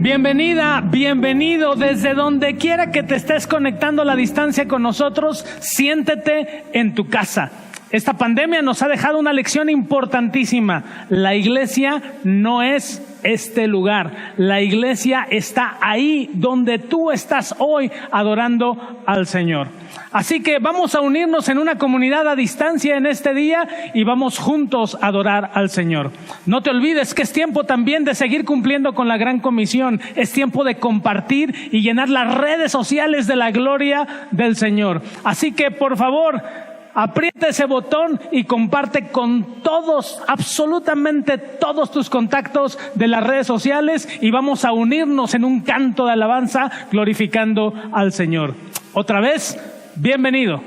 Bienvenida, bienvenido desde donde quiera que te estés conectando a la distancia con nosotros, siéntete en tu casa. Esta pandemia nos ha dejado una lección importantísima. La iglesia no es este lugar. La iglesia está ahí donde tú estás hoy adorando al Señor. Así que vamos a unirnos en una comunidad a distancia en este día y vamos juntos a adorar al Señor. No te olvides que es tiempo también de seguir cumpliendo con la gran comisión. Es tiempo de compartir y llenar las redes sociales de la gloria del Señor. Así que por favor, aprieta ese botón y comparte con todos, absolutamente todos tus contactos de las redes sociales y vamos a unirnos en un canto de alabanza glorificando al Señor. Otra vez, bienvenido.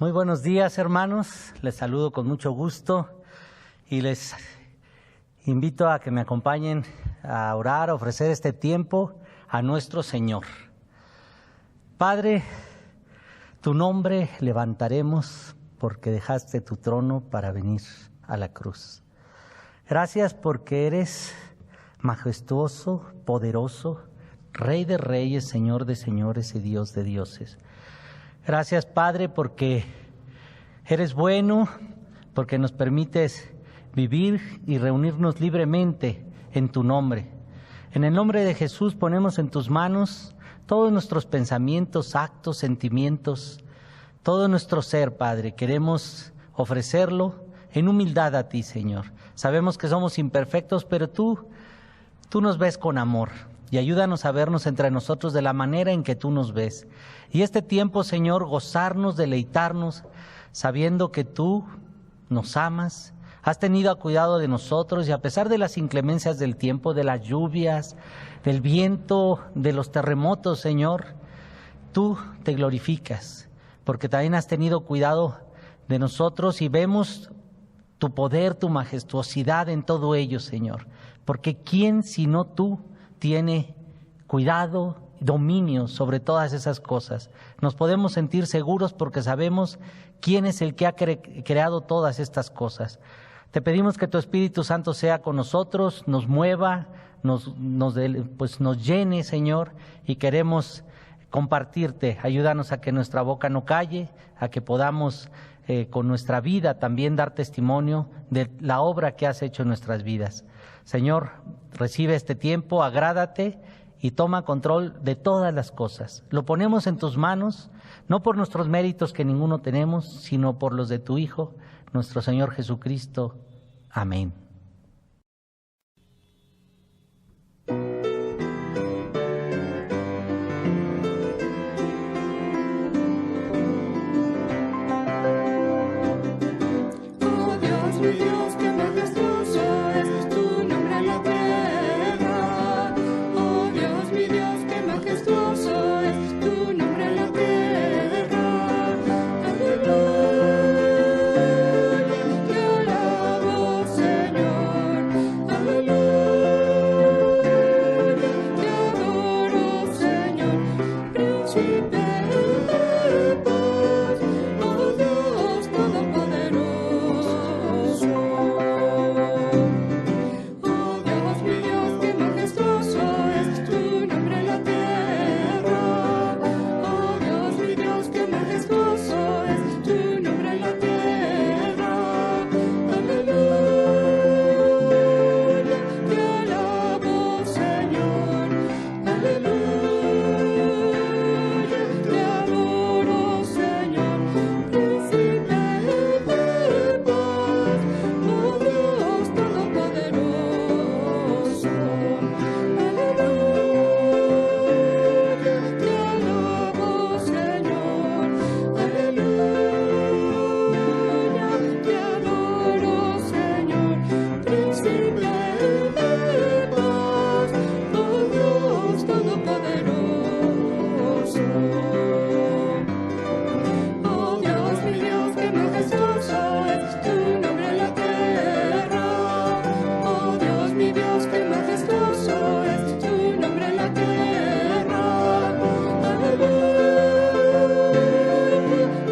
Muy buenos días, hermanos. Les saludo con mucho gusto y les invito a que me acompañen a orar, a ofrecer este tiempo a nuestro Señor. Padre, tu nombre levantaremos porque dejaste tu trono para venir a la cruz. Gracias porque eres majestuoso, poderoso, Rey de reyes, Señor de señores y Dios de dioses. Gracias, Padre, porque eres bueno, porque nos permites vivir y reunirnos libremente en tu nombre. En el nombre de Jesús ponemos en tus manos todos nuestros pensamientos, actos, sentimientos, todo nuestro ser, Padre. Queremos ofrecerlo en humildad a ti, Señor. Sabemos que somos imperfectos, pero tú nos ves con amor. Y ayúdanos a vernos entre nosotros de la manera en que tú nos ves. Y este tiempo, Señor, gozarnos, deleitarnos, sabiendo que tú nos amas, Has tenido cuidado de nosotros y a pesar de las inclemencias del tiempo, de las lluvias, del viento, de los terremotos, Señor, tú te glorificas, porque también has tenido cuidado de nosotros y vemos tu poder, tu majestuosidad en todo ello, Señor. Porque ¿quién sino tú tiene cuidado, dominio sobre todas esas cosas? Nos podemos sentir seguros porque sabemos quién es el que ha creado todas estas cosas. Te pedimos que tu Espíritu Santo sea con nosotros, nos mueva, nos llene, Señor, y queremos compartirte. Ayúdanos a que nuestra boca no calle, a que podamos con nuestra vida también dar testimonio de la obra que has hecho en nuestras vidas. Señor, recibe este tiempo, agrádate y toma control de todas las cosas. Lo ponemos en tus manos, no por nuestros méritos que ninguno tenemos, sino por los de tu Hijo, nuestro Señor Jesucristo. Amén. Dios, qué majestuoso es tu nombre en la tierra. Oh Dios, mi Dios, qué majestuoso es tu nombre en la tierra. Aleluya, te alabo, Señor. Aleluya, te adoro, Señor. Príncipe de paz, oh Dios todopoderoso. Oh Dios, mi Dios, qué majestuoso es tu nombre en la tierra. Oh Dios, mi Dios, qué majestuoso es tu nombre en la tierra. Aleluya, te alabo, Señor. Aleluya, te adoro, Señor. Príncipe de paz, oh Dios todopoderoso. Aleluya, te alabo, Señor. Aleluya, te adoro, Señor. Príncipe de paz, oh Dios todopoderoso. Oh Dios, mi Dios, qué majestuoso es tu nombre en la tierra. Oh Dios, mi Dios, qué majestuoso es tu nombre en la tierra. Aleluya,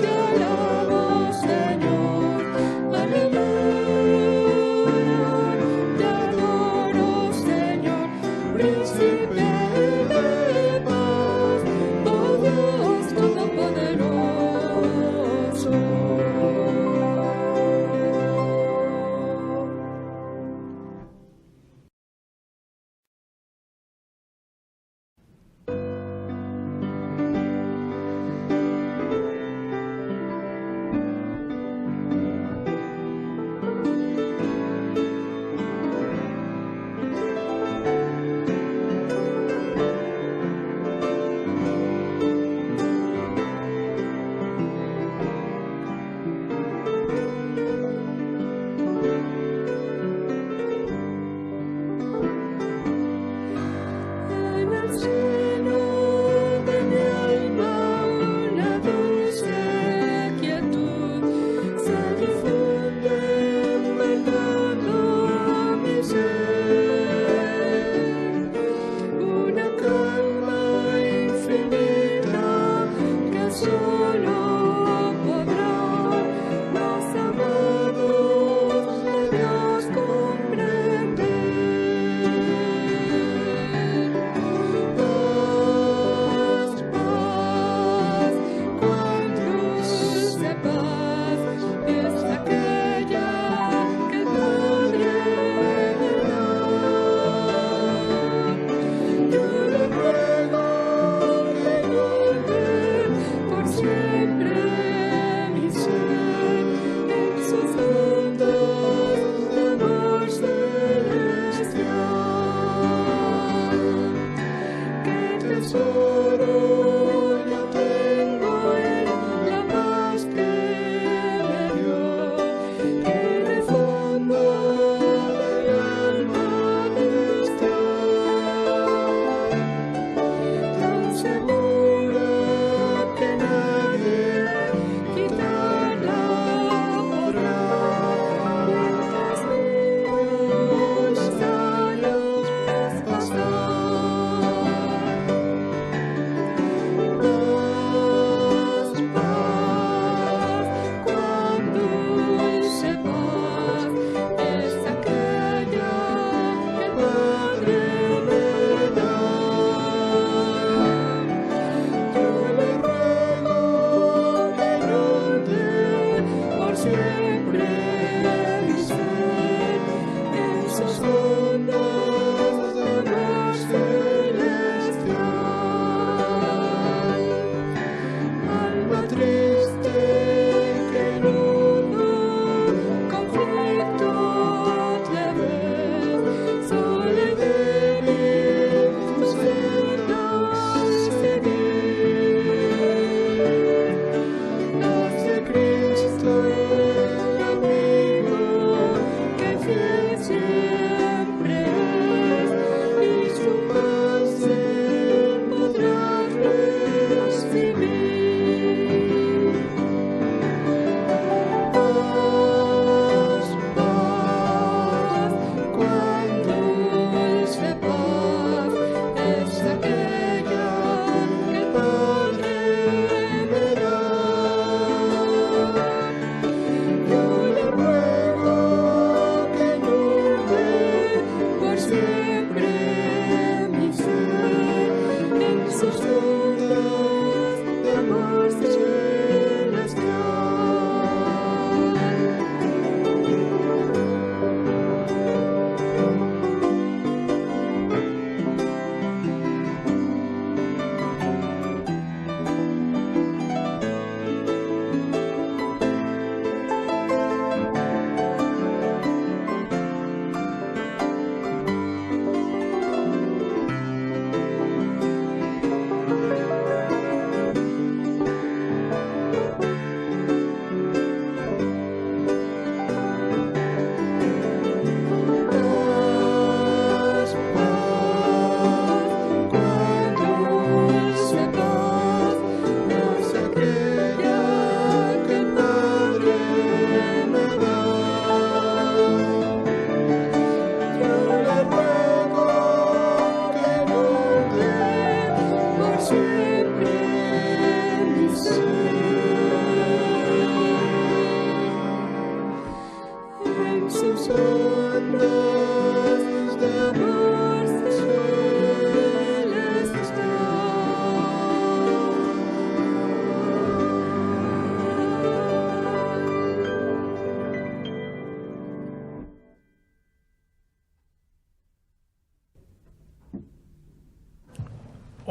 te alabo, Señor. Aleluya, te adoro, Señor. Príncipe de paz, oh Dios todopoderoso. En el seno de mi alma una dulce quietud se difunde envolviendo a mi ser. Una calma infinita que solo podrán los amados de Dios comprender. Paz, paz, cuán dulce paz es aquella que nadie me da. Yo le ruego que inunde por siempre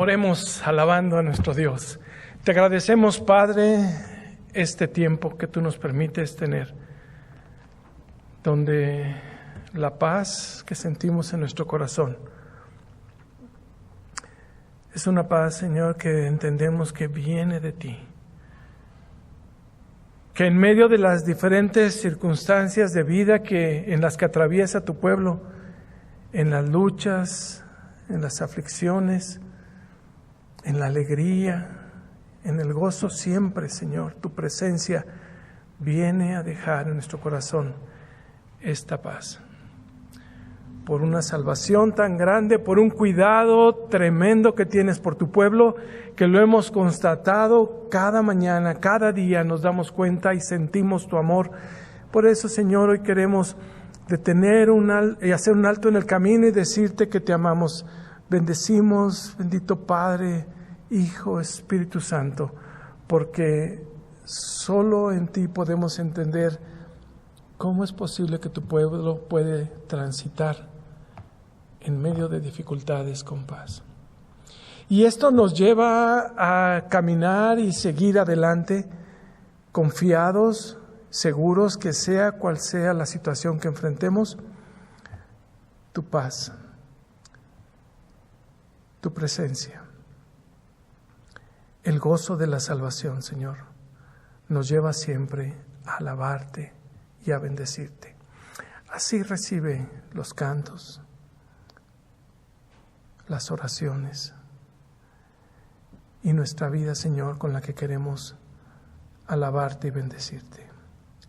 Oremos alabando a nuestro Dios. Te agradecemos, Padre, este tiempo que tú nos permites tener, donde la paz que sentimos en nuestro corazón es una paz, Señor, que entendemos que viene de ti. Que en medio de las diferentes circunstancias de vida en las que atraviesa tu pueblo, en las luchas, en las aflicciones, en la alegría, en el gozo, siempre, Señor, tu presencia viene a dejar en nuestro corazón esta paz. Por una salvación tan grande, por un cuidado tremendo que tienes por tu pueblo, que lo hemos constatado cada mañana, cada día nos damos cuenta y sentimos tu amor. Por eso, Señor, hoy queremos detener y hacer un alto en el camino y decirte que te amamos. Bendecimos, bendito Padre, Hijo, Espíritu Santo, porque solo en ti podemos entender cómo es posible que tu pueblo puede transitar en medio de dificultades con paz. Y esto nos lleva a caminar y seguir adelante, confiados, seguros que sea cual sea la situación que enfrentemos, tu paz, tu presencia, el gozo de la salvación, Señor, nos lleva siempre a alabarte y a bendecirte. Así recibe los cantos, las oraciones y nuestra vida, Señor, con la que queremos alabarte y bendecirte.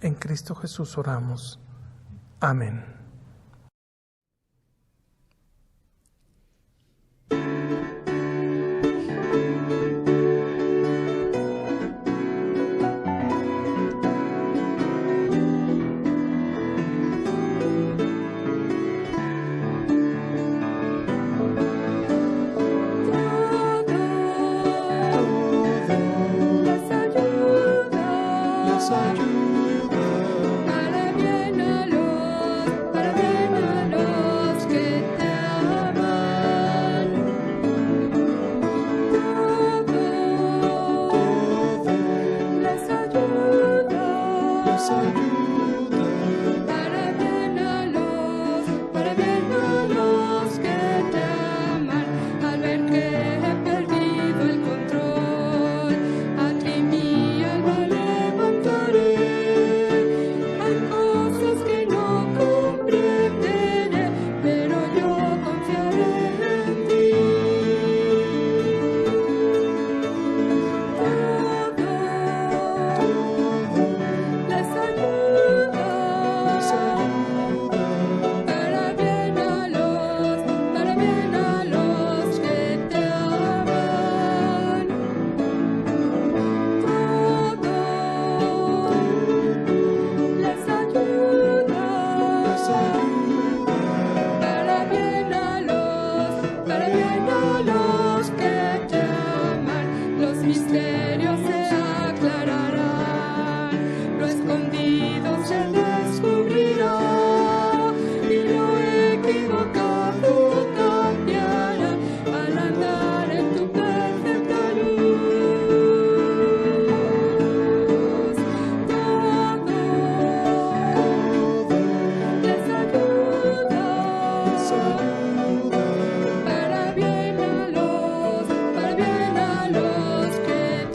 En Cristo Jesús oramos. Amén. Para bien a los que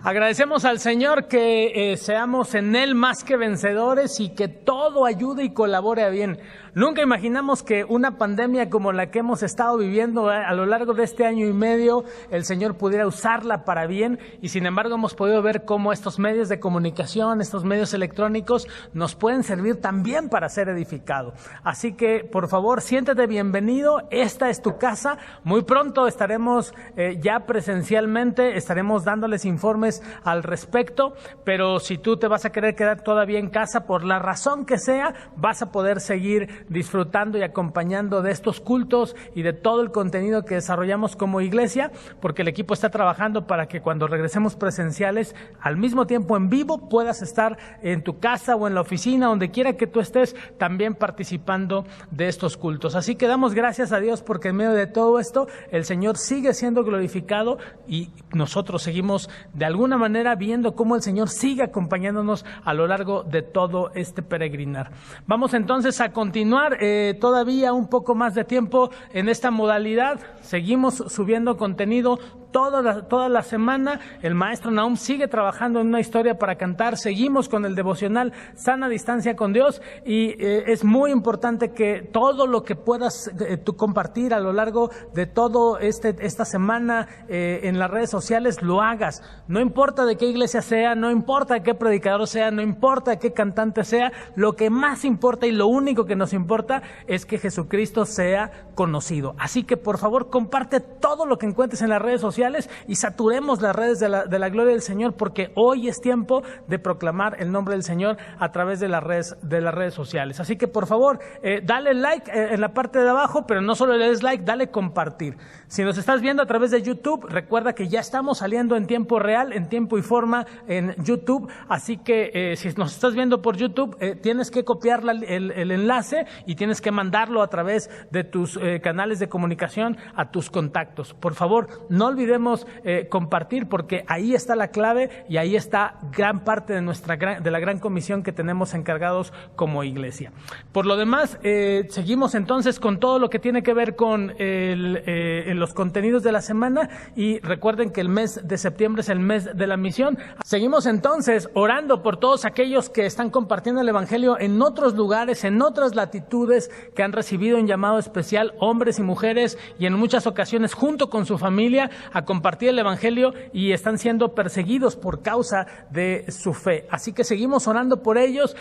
Agradecemos al Señor que seamos en Él más que vencedores y que todo ayude y colabore a bien. Nunca imaginamos que una pandemia como la que hemos estado viviendo a lo largo de este año y medio, el Señor pudiera usarla para bien, y sin embargo hemos podido ver cómo estos medios de comunicación, estos medios electrónicos nos pueden servir también para ser edificados. Así que, por favor, siéntete bienvenido. Esta es tu casa. Muy pronto estaremos ya presencialmente, estaremos dándoles informes al respecto, pero si tú te vas a querer quedar todavía en casa por la razón que sea, vas a poder seguir disfrutando y acompañando de estos cultos y de todo el contenido que desarrollamos como iglesia, porque el equipo está trabajando para que cuando regresemos presenciales, al mismo tiempo en vivo, puedas estar en tu casa o en la oficina, donde quiera que tú estés, también participando de estos cultos. Así que damos gracias a Dios porque en medio de todo esto, el Señor sigue siendo glorificado y nosotros seguimos de alguna manera viendo cómo el Señor sigue acompañándonos a lo largo de todo este peregrinar. Vamos entonces a continuar todavía un poco más de tiempo en esta modalidad. Seguimos subiendo contenido toda la semana. El maestro Nahum sigue trabajando en una historia para cantar. Seguimos con el devocional Sana Distancia con Dios, y es muy importante que todo lo que puedas tú compartir a lo largo de todo esta semana en las redes sociales lo hagas. No importa de qué iglesia sea, no importa de qué predicador sea, no importa de qué cantante sea, lo que más importa y lo único que nos importa es que Jesucristo sea conocido. Así que por favor comparte todo lo que encuentres en las redes sociales y saturemos las redes de la gloria del Señor, porque hoy es tiempo de proclamar el nombre del Señor a través de las redes sociales. Así que por favor dale like en la parte de abajo, pero no solo le des like, dale compartir. Si nos estás viendo a través de YouTube, recuerda que ya estamos saliendo en tiempo real, en tiempo y forma en YouTube, así que si nos estás viendo por YouTube, tienes que copiar el enlace y tienes que mandarlo a través de tus canales de comunicación a tus contactos. Por favor, no olvidemos compartir, porque ahí está la clave y ahí está gran parte de la gran comisión que tenemos encargados como iglesia. Por lo demás, seguimos entonces con todo lo que tiene que ver con los contenidos de la semana, y recuerden que el mes de septiembre es el mes de la misión. Seguimos entonces orando por todos aquellos que están compartiendo el evangelio en otros lugares, en otras latitudes, que han recibido un llamado especial, hombres y mujeres, y en muchas ocasiones junto con su familia, a compartir el evangelio y están siendo perseguidos por causa de su fe. Así que seguimos orando por ellos.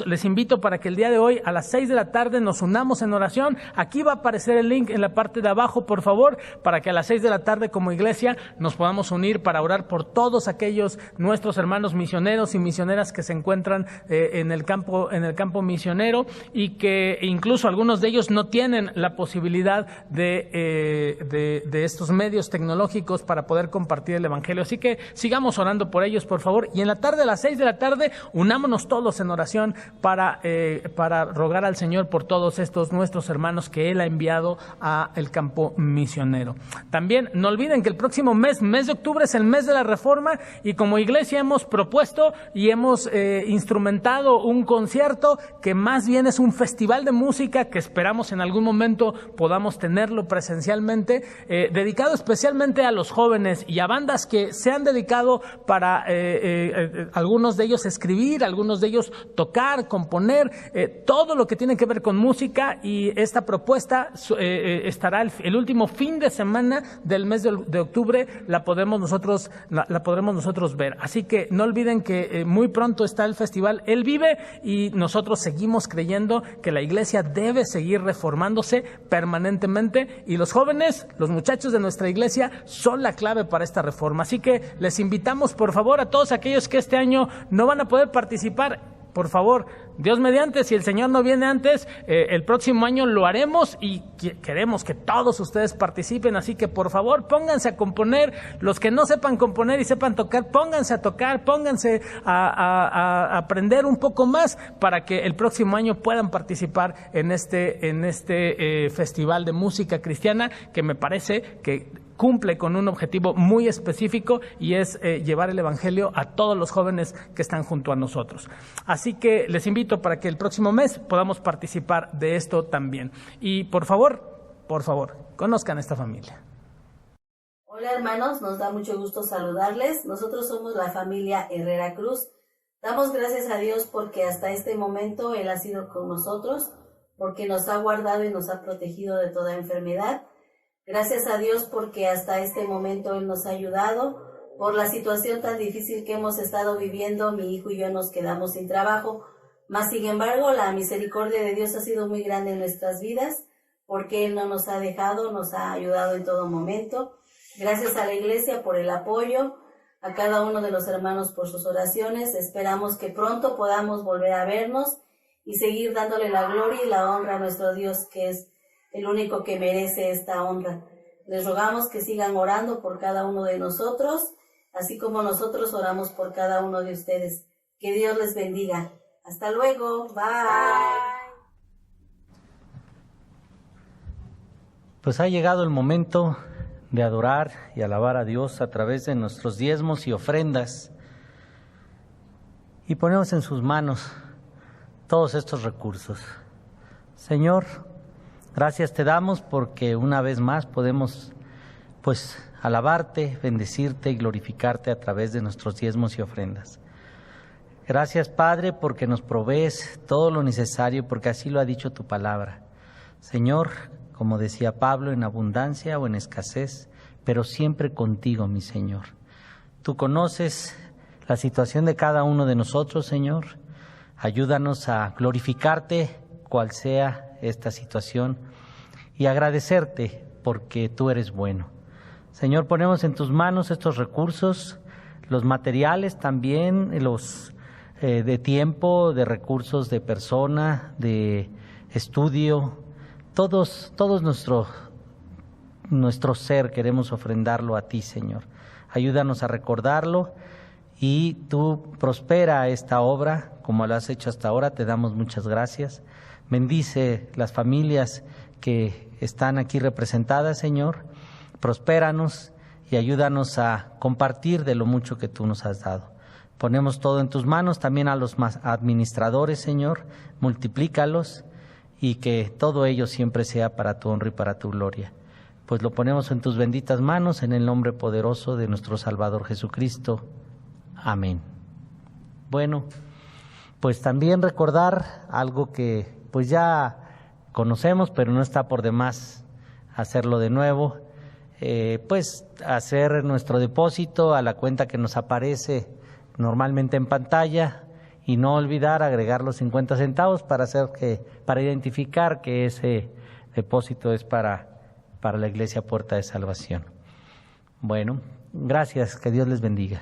Les invito para que el día de hoy a las 6 de la tarde nos unamos en oración. Aquí va a aparecer el link en la parte de abajo, por favor, para que a las 6 de la tarde como iglesia nos podamos unir para orar por todos aquellos nuestros hermanos misioneros y misioneras que se encuentran en el campo misionero, y que incluso algunos de ellos no tienen la posibilidad de estos medios tecnológicos para poder compartir el evangelio. Así que sigamos orando por ellos, por favor, y en la tarde, a las 6 de la tarde, unámonos todos en oración para rogar al Señor por todos estos nuestros hermanos que Él ha enviado a el campo misionero. También no olviden que el próximo mes de octubre, es el mes de la Reforma, y como iglesia hemos propuesto y hemos instrumentado un concierto que más bien es un festival de música, que esperamos en algún momento podamos tenerlo presencialmente, dedicado especialmente a los jóvenes y a bandas que se han dedicado para algunos de ellos escribir, algunos de ellos tocar, componer, todo lo que tiene que ver con música. Y esta propuesta estará el último fin de semana del mes de octubre, la podremos nosotros ver. Así que no olviden que muy pronto está el festival Él Vive, y nosotros seguimos creyendo que la iglesia debe seguir reformándose permanentemente, y los jóvenes, los muchachos de nuestra iglesia, son la clave para esta reforma. Así que les invitamos, por favor, a todos aquellos que este año no van a poder participar. Por favor, Dios mediante, si el Señor no viene antes, el próximo año lo haremos, y queremos que todos ustedes participen. Así que por favor, pónganse a componer. Los que no sepan componer y sepan tocar, pónganse a tocar, pónganse a aprender un poco más, para que el próximo año puedan participar en este festival de música cristiana, que me parece que cumple con un objetivo muy específico, y es llevar el evangelio a todos los jóvenes que están junto a nosotros. Así que les invito para que el próximo mes podamos participar de esto también. Y por favor, conozcan a esta familia. Hola hermanos, nos da mucho gusto saludarles. Nosotros somos la familia Herrera Cruz. Damos gracias a Dios porque hasta este momento Él ha sido con nosotros, porque nos ha guardado y nos ha protegido de toda enfermedad. Gracias a Dios porque hasta este momento Él nos ha ayudado. Por la situación tan difícil que hemos estado viviendo, mi hijo y yo nos quedamos sin trabajo. Mas, sin embargo, la misericordia de Dios ha sido muy grande en nuestras vidas, porque Él no nos ha dejado, nos ha ayudado en todo momento. Gracias a la iglesia por el apoyo, a cada uno de los hermanos por sus oraciones. Esperamos que pronto podamos volver a vernos y seguir dándole la gloria y la honra a nuestro Dios, que es el único que merece esta honra. Les rogamos que sigan orando por cada uno de nosotros, así como nosotros oramos por cada uno de ustedes. Que Dios les bendiga. Hasta luego. Bye. Pues ha llegado el momento de adorar y alabar a Dios a través de nuestros diezmos y ofrendas. Y ponemos en sus manos todos estos recursos. Señor, gracias te damos porque una vez más podemos alabarte, bendecirte y glorificarte a través de nuestros diezmos y ofrendas. Gracias, Padre, porque nos provees todo lo necesario, porque así lo ha dicho tu palabra. Señor, como decía Pablo, en abundancia o en escasez, pero siempre contigo, mi Señor. Tú conoces la situación de cada uno de nosotros, Señor. Ayúdanos a glorificarte, cual sea esta situación, y agradecerte porque tú eres bueno. Señor, ponemos en tus manos estos recursos, los materiales también, los de tiempo, de recursos de persona, de estudio, todos nuestro ser queremos ofrendarlo a ti, Señor. Ayúdanos a recordarlo y tú prospera esta obra como lo has hecho hasta ahora. Te damos muchas gracias. Bendice las familias que están aquí representadas, Señor. Prospéranos y ayúdanos a compartir de lo mucho que tú nos has dado. Ponemos todo en tus manos, también a los administradores, Señor, multiplícalos y que todo ello siempre sea para tu honra y para tu gloria. Pues lo ponemos en tus benditas manos, en el nombre poderoso de nuestro Salvador Jesucristo. Amén. Bueno, pues también recordar algo que pues ya conocemos, pero no está por demás hacerlo de nuevo, pues hacer nuestro depósito a la cuenta que nos aparece normalmente en pantalla y no olvidar agregar los 50 centavos para identificar que ese depósito es para la Iglesia Puerta de Salvación. Bueno, gracias, que Dios les bendiga.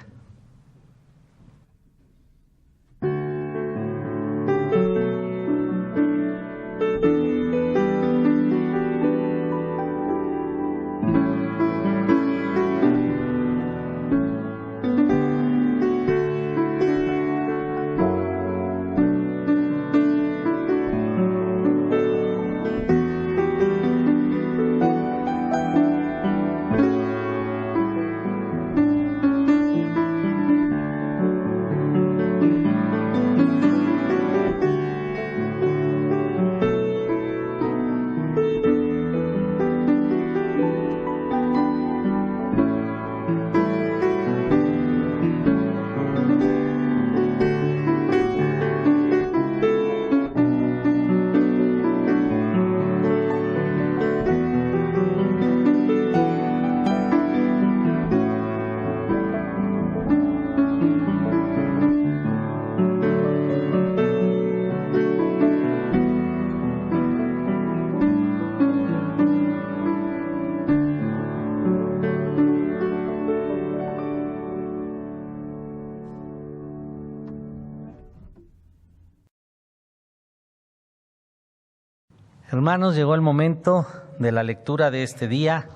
Hermanos, llegó el momento de la lectura de este día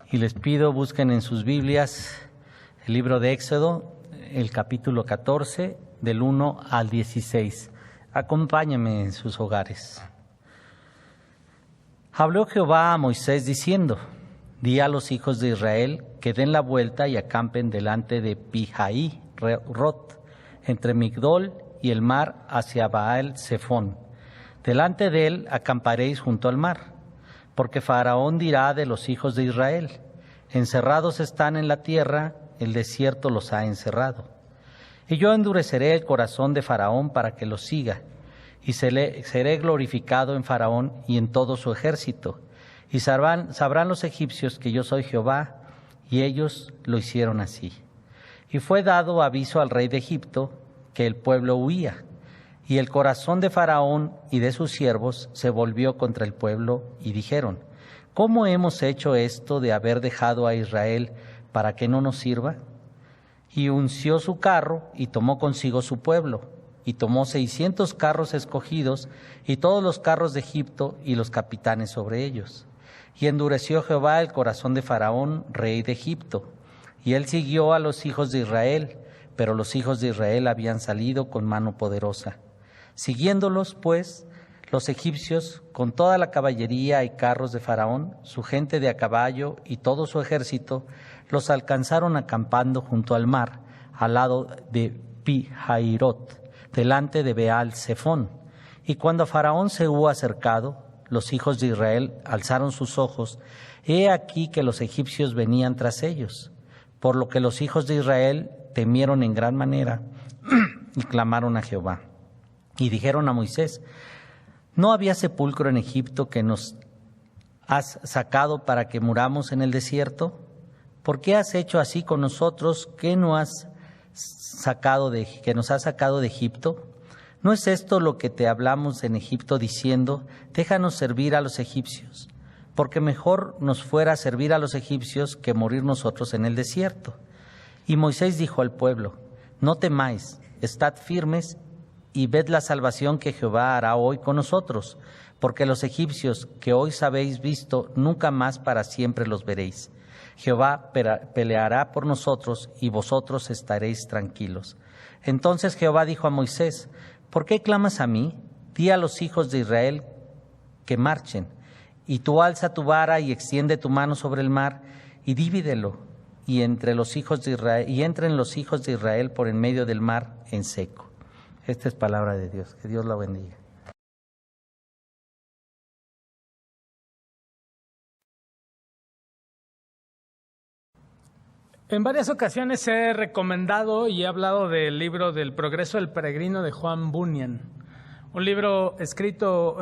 y les pido busquen en sus Biblias el libro de Éxodo, el capítulo 14, del 1 al 16. Acompáñenme en sus hogares. Habló Jehová a Moisés diciendo: Di a los hijos de Israel que den la vuelta y acampen delante de Pi-Haí Rot, entre Migdol y el mar hacia Baal-Zephón. Delante de él acamparéis junto al mar, porque Faraón dirá de los hijos de Israel: Encerrados están en la tierra, el desierto los ha encerrado. Y yo endureceré el corazón de Faraón para que los siga, y seré glorificado en Faraón y en todo su ejército. Y sabrán los egipcios que yo soy Jehová, y ellos lo hicieron así. Y fue dado aviso al rey de Egipto que el pueblo huía, y el corazón de Faraón y de sus siervos se volvió contra el pueblo, y dijeron: ¿Cómo hemos hecho esto de haber dejado a Israel para que no nos sirva? Y unció su carro y tomó consigo su pueblo, y tomó 600 carros escogidos y todos los carros de Egipto y los capitanes sobre ellos. Y endureció Jehová el corazón de Faraón, rey de Egipto, y él siguió a los hijos de Israel, pero los hijos de Israel habían salido con mano poderosa. Siguiéndolos, pues, los egipcios, con toda la caballería y carros de Faraón, su gente de a caballo y todo su ejército, los alcanzaron acampando junto al mar, al lado de Pi-Hairot, delante de Baal-Zephón. Y cuando Faraón se hubo acercado, los hijos de Israel alzaron sus ojos, he aquí que los egipcios venían tras ellos, por lo que los hijos de Israel temieron en gran manera y clamaron a Jehová. Y dijeron a Moisés: ¿No había sepulcro en Egipto que nos has sacado para que muramos en el desierto? ¿Por qué has hecho así con nosotros que nos has sacado de Egipto? ¿No es esto lo que te hablamos en Egipto diciendo: déjanos servir a los egipcios? Porque mejor nos fuera servir a los egipcios que morir nosotros en el desierto. Y Moisés dijo al pueblo: no temáis, estad firmes y ved la salvación que Jehová hará hoy con nosotros, porque los egipcios que hoy habéis visto, nunca más para siempre los veréis. Jehová peleará por nosotros y vosotros estaréis tranquilos. Entonces Jehová dijo a Moisés: ¿por qué clamas a mí? Di a los hijos de Israel que marchen, y tú alza tu vara y extiende tu mano sobre el mar y divídelo, y entren los hijos de Israel por en medio del mar en seco. Esta es palabra de Dios. Que Dios la bendiga. En varias ocasiones he recomendado y he hablado del libro del Progreso del Peregrino de Juan Bunyan, un libro escrito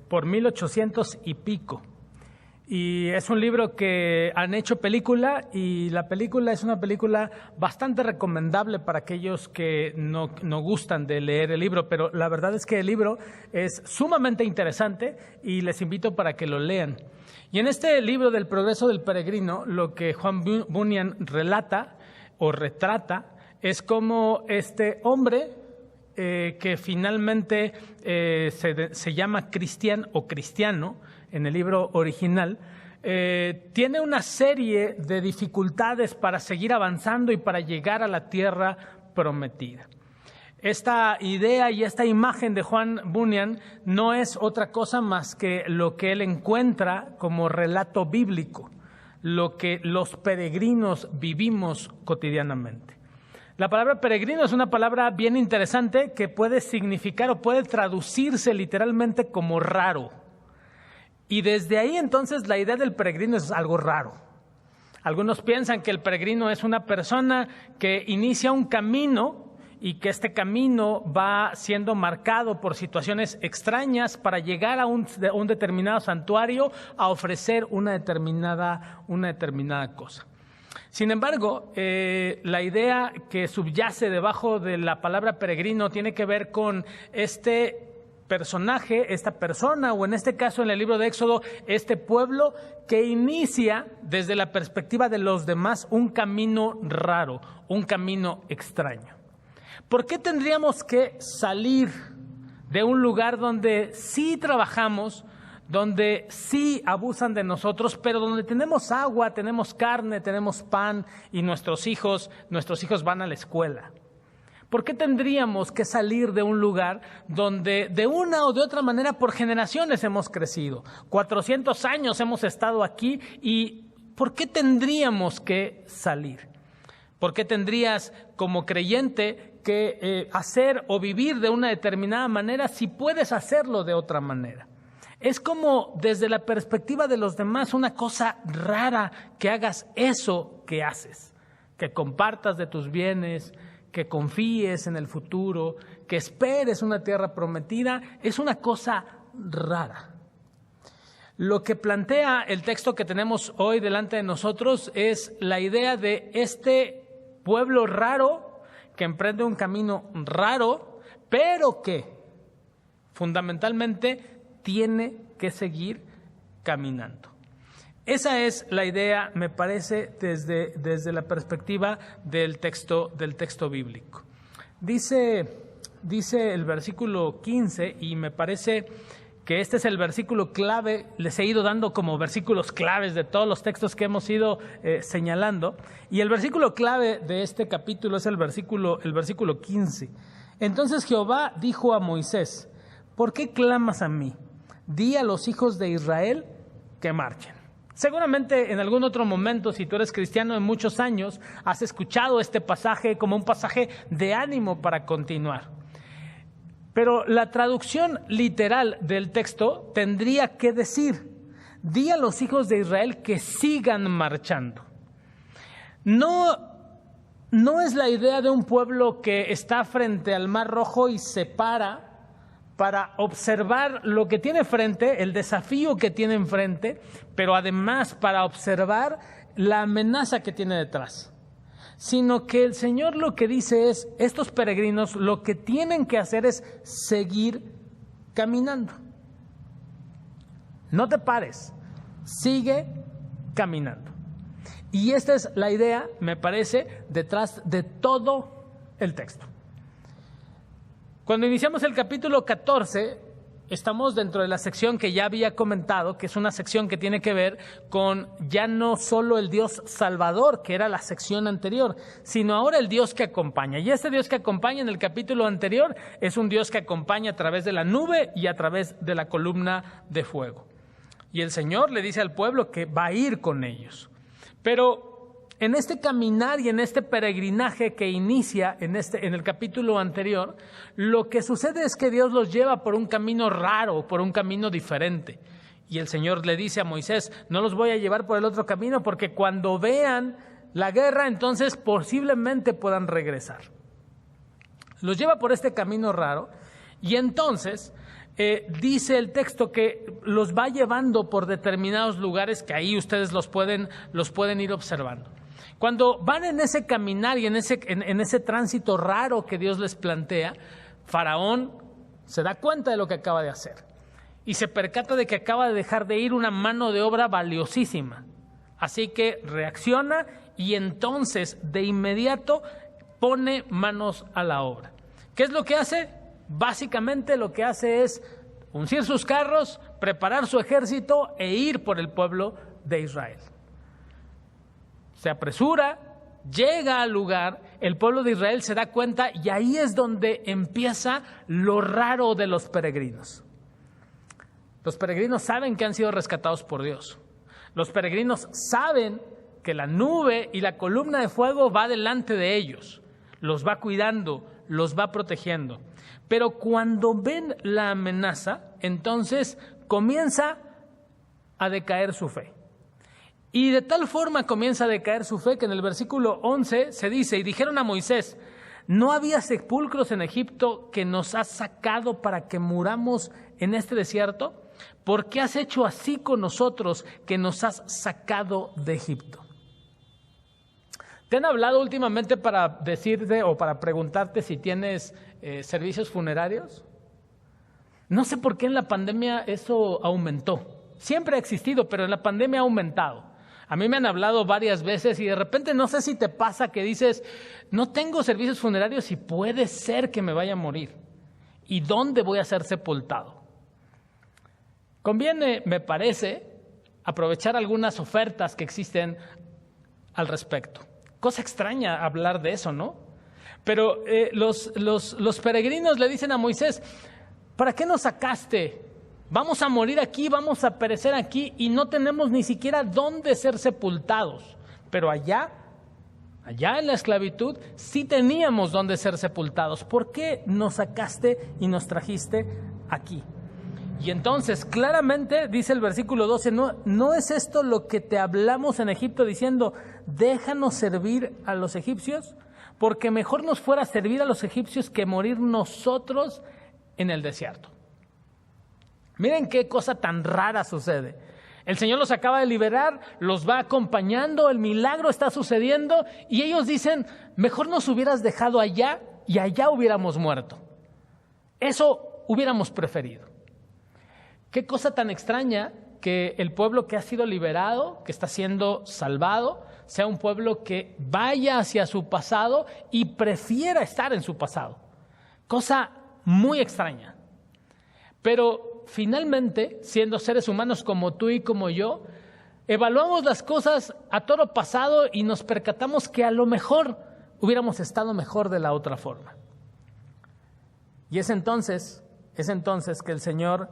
por 1800 y pico. Y es un libro que han hecho película, y la película es una película bastante recomendable para aquellos que no gustan de leer el libro, pero la verdad es que el libro es sumamente interesante y les invito para que lo lean. Y en este libro del Progreso del Peregrino, lo que Juan Bunyan relata o retrata es cómo este hombre que finalmente se llama Cristian o Cristiano en el libro original, tiene una serie de dificultades para seguir avanzando y para llegar a la tierra prometida. Esta idea y esta imagen de Juan Bunyan no es otra cosa más que lo que él encuentra como relato bíblico, lo que los peregrinos vivimos cotidianamente. La palabra peregrino es una palabra bien interesante que puede significar o puede traducirse literalmente como raro. Y desde ahí entonces la idea del peregrino es algo raro. Algunos piensan que el peregrino es una persona que inicia un camino y que este camino va siendo marcado por situaciones extrañas para llegar a un determinado santuario a ofrecer una determinada cosa. Sin embargo, la idea que subyace debajo de la palabra peregrino tiene que ver con este personaje, esta persona, o en este caso en el libro de Éxodo, este pueblo que inicia desde la perspectiva de los demás un camino raro, un camino extraño. ¿Por qué tendríamos que salir de un lugar donde sí trabajamos, donde sí abusan de nosotros, pero donde tenemos agua, tenemos carne, tenemos pan y nuestros hijos van a la escuela? ¿Por qué tendríamos que salir de un lugar donde de una o de otra manera por generaciones hemos crecido? 400 años hemos estado aquí, y ¿por qué tendríamos que salir? ¿Por qué tendrías como creyente que hacer o vivir de una determinada manera si puedes hacerlo de otra manera? Es como desde la perspectiva de los demás una cosa rara que hagas eso que haces, que compartas de tus bienes, que confíes en el futuro, que esperes una tierra prometida. Es una cosa rara. Lo que plantea el texto que tenemos hoy delante de nosotros es la idea de este pueblo raro que emprende un camino raro, pero que fundamentalmente tiene que seguir caminando. Esa es la idea, me parece, desde la perspectiva del texto bíblico. Dice el versículo 15, y me parece que este es el versículo clave. Les he ido dando como versículos claves de todos los textos que hemos ido señalando, y el versículo clave de este capítulo es el versículo 15. Entonces Jehová dijo a Moisés: ¿por qué clamas a mí? Di a los hijos de Israel que marchen. Seguramente en algún otro momento, si tú eres cristiano de muchos años, has escuchado este pasaje como un pasaje de ánimo para continuar. Pero la traducción literal del texto tendría que decir: di a los hijos de Israel que sigan marchando. No es la idea de un pueblo que está frente al Mar Rojo y se para observar lo que tiene frente, el desafío que tiene enfrente, pero además para observar la amenaza que tiene detrás. Sino que el Señor lo que dice es: estos peregrinos lo que tienen que hacer es seguir caminando. No te pares, sigue caminando. Y esta es la idea, me parece, detrás de todo el texto. Cuando iniciamos el capítulo 14, estamos dentro de la sección que ya había comentado, que es una sección que tiene que ver con ya no solo el Dios Salvador, que era la sección anterior, sino ahora el Dios que acompaña. Y este Dios que acompaña en el capítulo anterior es un Dios que acompaña a través de la nube y a través de la columna de fuego. Y el Señor le dice al pueblo que va a ir con ellos. Pero en este caminar y en este peregrinaje que inicia en el capítulo anterior, lo que sucede es que Dios los lleva por un camino raro, por un camino diferente. Y el Señor le dice a Moisés: no los voy a llevar por el otro camino, porque cuando vean la guerra, entonces posiblemente puedan regresar. Los lleva por este camino raro, y entonces dice el texto que los va llevando por determinados lugares que ahí ustedes los pueden ir observando. Cuando van en ese caminar y en ese tránsito raro que Dios les plantea, Faraón se da cuenta de lo que acaba de hacer y se percata de que acaba de dejar de ir una mano de obra valiosísima. Así que reacciona y entonces de inmediato pone manos a la obra. ¿Qué es lo que hace? Básicamente lo que hace es uncir sus carros, preparar su ejército e ir por el pueblo de Israel. Se apresura, llega al lugar, el pueblo de Israel se da cuenta, y ahí es donde empieza lo raro de los peregrinos. Los peregrinos saben que han sido rescatados por Dios. Los peregrinos saben que la nube y la columna de fuego va delante de ellos, los va cuidando, los va protegiendo. Pero cuando ven la amenaza, entonces comienza a decaer su fe. Y de tal forma comienza a decaer su fe que en el versículo 11 se dice: y dijeron a Moisés: ¿no había sepulcros en Egipto que nos has sacado para que muramos en este desierto? ¿Por qué has hecho así con nosotros que nos has sacado de Egipto? ¿Te han hablado últimamente para decirte o para preguntarte si tienes servicios funerarios? No sé por qué en la pandemia eso aumentó. Siempre ha existido, pero en la pandemia ha aumentado. A mí me han hablado varias veces y de repente no sé si te pasa que dices: no tengo servicios funerarios y puede ser que me vaya a morir. ¿Y dónde voy a ser sepultado? Conviene, me parece, aprovechar algunas ofertas que existen al respecto. Cosa extraña hablar de eso, ¿no? Pero los peregrinos le dicen a Moisés: ¿para qué nos sacaste? Vamos a morir aquí, vamos a perecer aquí y no tenemos ni siquiera dónde ser sepultados. Pero allá en la esclavitud sí teníamos dónde ser sepultados. ¿Por qué nos sacaste y nos trajiste aquí? Y entonces, claramente, dice el versículo 12, no es esto lo que te hablamos en Egipto diciendo, déjanos servir a los egipcios, porque mejor nos fuera servir a los egipcios que morir nosotros en el desierto. Miren qué cosa tan rara sucede. El Señor los acaba de liberar, los va acompañando, el milagro está sucediendo y ellos dicen, mejor nos hubieras dejado allá y allá hubiéramos muerto. Eso hubiéramos preferido. Qué cosa tan extraña que el pueblo que ha sido liberado, que está siendo salvado, sea un pueblo que vaya hacia su pasado y prefiera estar en su pasado. Cosa muy extraña. Pero finalmente, siendo seres humanos como tú y como yo, evaluamos las cosas a toro pasado y nos percatamos que a lo mejor hubiéramos estado mejor de la otra forma. Y es entonces que el Señor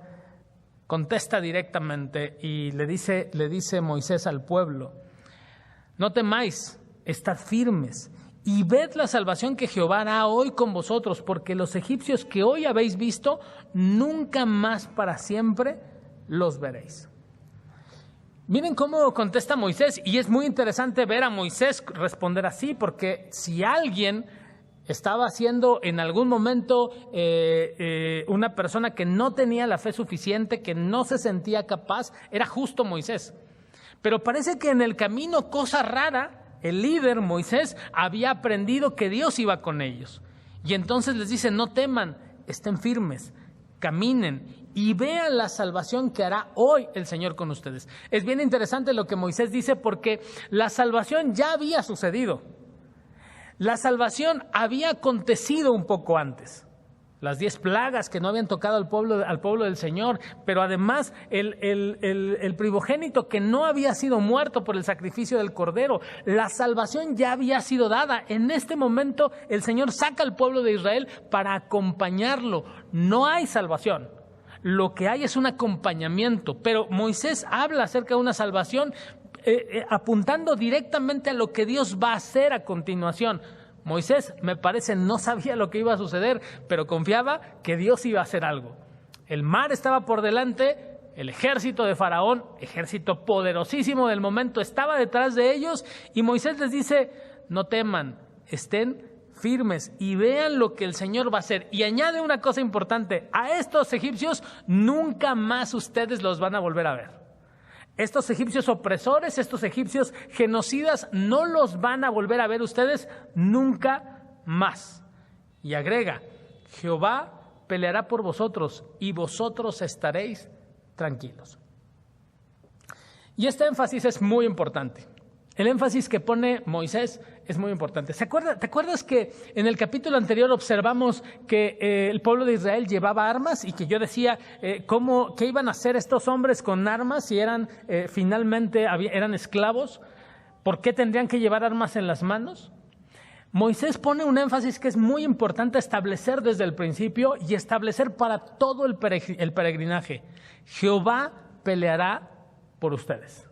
contesta directamente y le dice Moisés al pueblo, no temáis, estad firmes y ved la salvación que Jehová hará hoy con vosotros, porque los egipcios que hoy habéis visto, nunca más para siempre los veréis. Miren cómo contesta Moisés, y es muy interesante ver a Moisés responder así, porque si alguien estaba siendo en algún momento una persona que no tenía la fe suficiente, que no se sentía capaz, era justo Moisés. Pero parece que en el camino, cosa rara, el líder Moisés había aprendido que Dios iba con ellos. Y entonces les dice, no teman, estén firmes, caminen y vean la salvación que hará hoy el Señor con ustedes. Es bien interesante lo que Moisés dice porque la salvación ya había sucedido. La salvación había acontecido un poco antes. Las 10 plagas que no habían tocado al pueblo del Señor, pero además el primogénito que no había sido muerto por el sacrificio del Cordero. La salvación ya había sido dada. En este momento el Señor saca al pueblo de Israel para acompañarlo. No hay salvación. Lo que hay es un acompañamiento. Pero Moisés habla acerca de una salvación apuntando directamente a lo que Dios va a hacer a continuación. Moisés, me parece, no sabía lo que iba a suceder, pero confiaba que Dios iba a hacer algo. El mar estaba por delante, el ejército de Faraón, ejército poderosísimo del momento, estaba detrás de ellos, y Moisés les dice, no teman, estén firmes y vean lo que el Señor va a hacer. Y añade una cosa importante, a estos egipcios nunca más ustedes los van a volver a ver. Estos egipcios opresores, estos egipcios genocidas, no los van a volver a ver ustedes nunca más. Y agrega, Jehová peleará por vosotros y vosotros estaréis tranquilos. Y este énfasis es muy importante. El énfasis que pone Moisés es muy importante. ¿Te acuerdas que en el capítulo anterior observamos que el pueblo de Israel llevaba armas y que yo decía qué iban a hacer estos hombres con armas si finalmente eran esclavos? ¿Por qué tendrían que llevar armas en las manos? Moisés pone un énfasis que es muy importante establecer desde el principio y establecer para todo el peregrinaje. Jehová peleará por ustedes.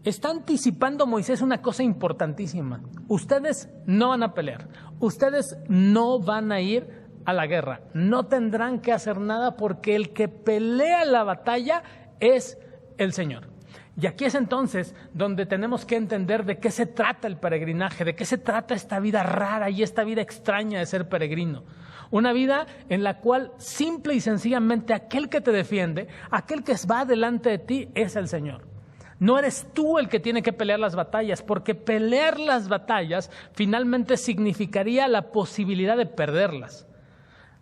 Está anticipando Moisés una cosa importantísima. Ustedes no van a pelear. Ustedes no van a ir a la guerra. No tendrán que hacer nada porque el que pelea la batalla es el Señor. Y aquí es entonces donde tenemos que entender de qué se trata el peregrinaje, de qué se trata esta vida rara y esta vida extraña de ser peregrino. Una vida en la cual simple y sencillamente aquel que te defiende, aquel que va delante de ti es el Señor. No eres tú el que tiene que pelear las batallas, porque pelear las batallas finalmente significaría la posibilidad de perderlas.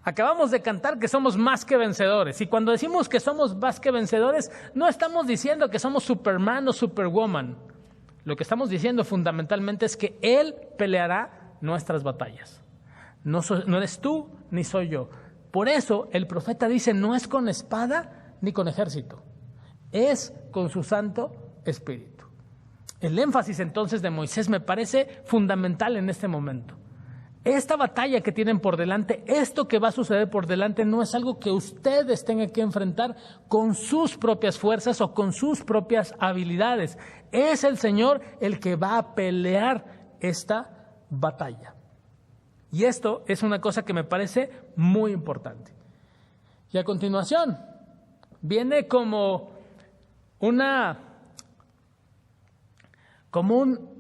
Acabamos de cantar que somos más que vencedores, y cuando decimos que somos más que vencedores, no estamos diciendo que somos Superman o Superwoman. Lo que estamos diciendo fundamentalmente es que Él peleará nuestras batallas. No eres tú ni soy yo. Por eso el profeta dice, no es con espada ni con ejército, es con su Santo Espíritu. El énfasis entonces de Moisés me parece fundamental en este momento. Esta batalla que tienen por delante, esto que va a suceder por delante, no es algo que ustedes tengan que enfrentar con sus propias fuerzas o con sus propias habilidades. Es el Señor el que va a pelear esta batalla. Y esto es una cosa que me parece muy importante. Y a continuación, Viene como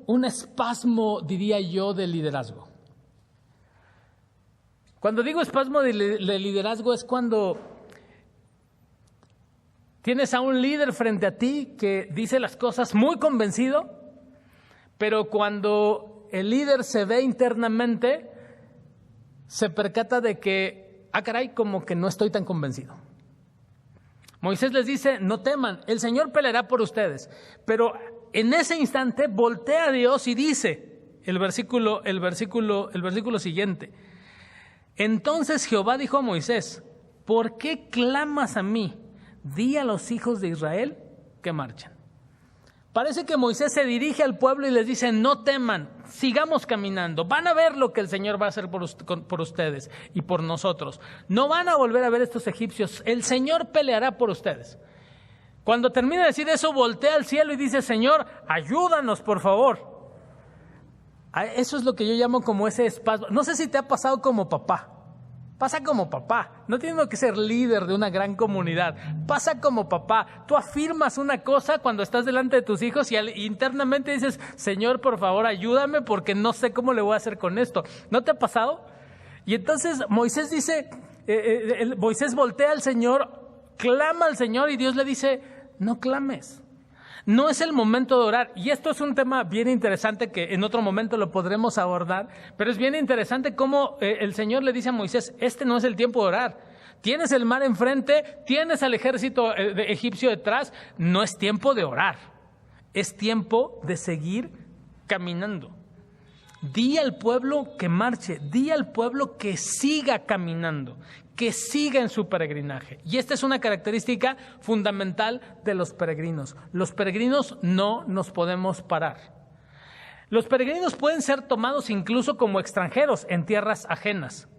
un espasmo, diría yo, de liderazgo. Cuando digo espasmo de liderazgo es cuando tienes a un líder frente a ti que dice las cosas muy convencido, pero cuando el líder se ve internamente, se percata de que, caray, como que no estoy tan convencido. Moisés les dice, no teman, el Señor peleará por ustedes. Pero en ese instante voltea a Dios y dice, el versículo siguiente, entonces Jehová dijo a Moisés, ¿por qué clamas a mí? Di a los hijos de Israel que marchen. Parece que Moisés se dirige al pueblo y les dice, no teman, sigamos caminando. Van a ver lo que el Señor va a hacer por ustedes y por nosotros. No van a volver a ver estos egipcios. El Señor peleará por ustedes. Cuando termina de decir eso, voltea al cielo y dice, Señor, ayúdanos, por favor. Eso es lo que yo llamo como ese espasmo. No sé si te ha pasado como papá. Pasa como papá, no tienes que ser líder de una gran comunidad, pasa como papá. Tú afirmas una cosa cuando estás delante de tus hijos y internamente dices, Señor, por favor, ayúdame porque no sé cómo le voy a hacer con esto. ¿No te ha pasado? Y entonces Moisés dice, Moisés voltea al Señor, clama al Señor y Dios le dice, no clames. No es el momento de orar. Y esto es un tema bien interesante que en otro momento lo podremos abordar, pero es bien interesante cómo el Señor le dice a Moisés, este no es el tiempo de orar. Tienes el mar enfrente, tienes al ejército egipcio detrás, no es tiempo de orar. Es tiempo de seguir caminando. Di al pueblo que marche, di al pueblo que siga caminando, que siga en su peregrinaje. Y esta es una característica fundamental de los peregrinos. Los peregrinos no nos podemos parar. Los peregrinos pueden ser tomados incluso como extranjeros en tierras ajenas.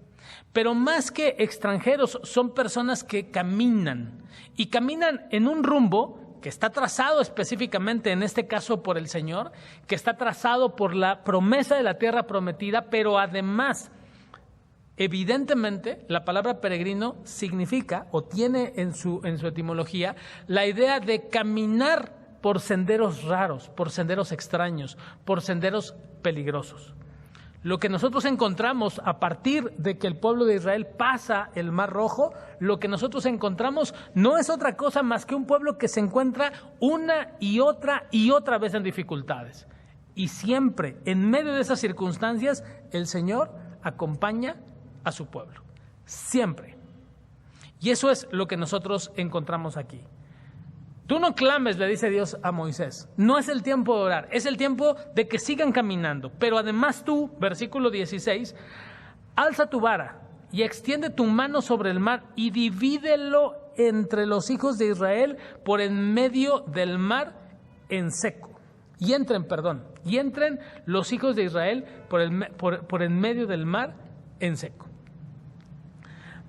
Pero más que extranjeros, son personas que caminan. Y caminan en un rumbo que está trazado específicamente, en este caso por el Señor, que está trazado por la promesa de la tierra prometida, pero además, evidentemente, la palabra peregrino significa, o tiene en su etimología, la idea de caminar por senderos raros, por senderos extraños, por senderos peligrosos. Lo que nosotros encontramos a partir de que el pueblo de Israel pasa el Mar Rojo, lo que nosotros encontramos no es otra cosa más que un pueblo que se encuentra una y otra vez en dificultades. Y siempre, en medio de esas circunstancias, el Señor acompaña a su pueblo. Siempre. Y eso es lo que nosotros encontramos aquí. Tú no clames, le dice Dios a Moisés. No es el tiempo de orar, es el tiempo de que sigan caminando. Pero además tú, versículo 16, alza tu vara y extiende tu mano sobre el mar y divídelo entre los hijos de Israel por en medio del mar en seco. Y entren los hijos de Israel por en medio del mar en seco.